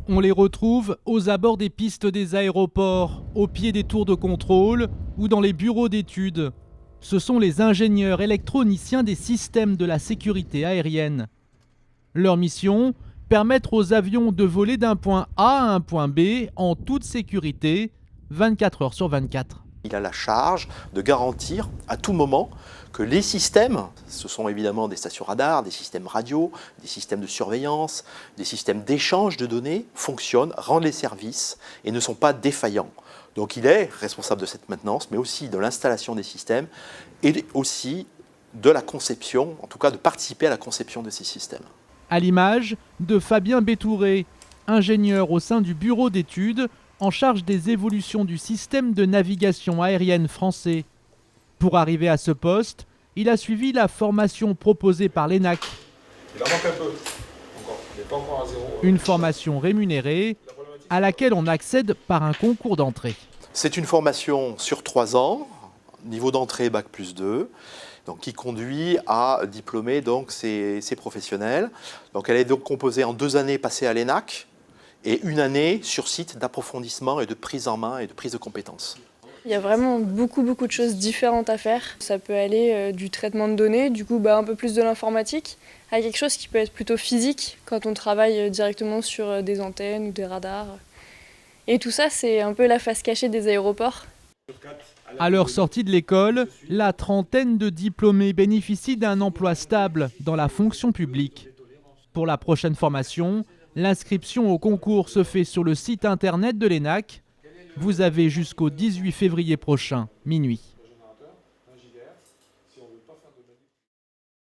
On les retrouve aux abords des pistes des aéroports, au pied des tours de contrôle ou dans les bureaux d'études. Ce sont les ingénieurs électroniciens des systèmes de la sécurité aérienne. Leur mission, permettre aux avions de voler d'un point A à un point B en toute sécurité, 24 heures sur 24. Il a la charge de garantir à tout moment que les systèmes, ce sont évidemment des stations radars, des systèmes radio, des systèmes de surveillance, des systèmes d'échange de données, fonctionnent, rendent les services et ne sont pas défaillants. Donc il est responsable de cette maintenance, mais aussi de l'installation des systèmes et aussi de la conception, en tout cas de participer à la conception de ces systèmes. À l'image de Fabien Bétouré, ingénieur au sein du bureau d'études en charge des évolutions du système de navigation aérienne français. Pour arriver à ce poste, il a suivi la formation proposée par l'ENAC. Il en manque un peu, encore. Il n'est pas encore à zéro. Une formation rémunérée à laquelle on accède par un concours d'entrée. C'est une formation sur 3 ans, niveau d'entrée Bac+2, donc qui conduit à diplômer donc ces professionnels. Donc elle est donc composée en 2 années passées à l'ENAC et 1 année sur site d'approfondissement et de prise en main et de prise de compétences. Il y a vraiment beaucoup de choses différentes à faire. Ça peut aller du traitement de données, du coup un peu plus de l'informatique, à quelque chose qui peut être plutôt physique quand on travaille directement sur des antennes ou des radars. Et tout ça, c'est un peu la face cachée des aéroports. À leur sortie de l'école, la trentaine de diplômés bénéficient d'un emploi stable dans la fonction publique. Pour la prochaine formation, l'inscription au concours se fait sur le site internet de l'ENAC. Vous avez jusqu'au 18 février prochain, minuit.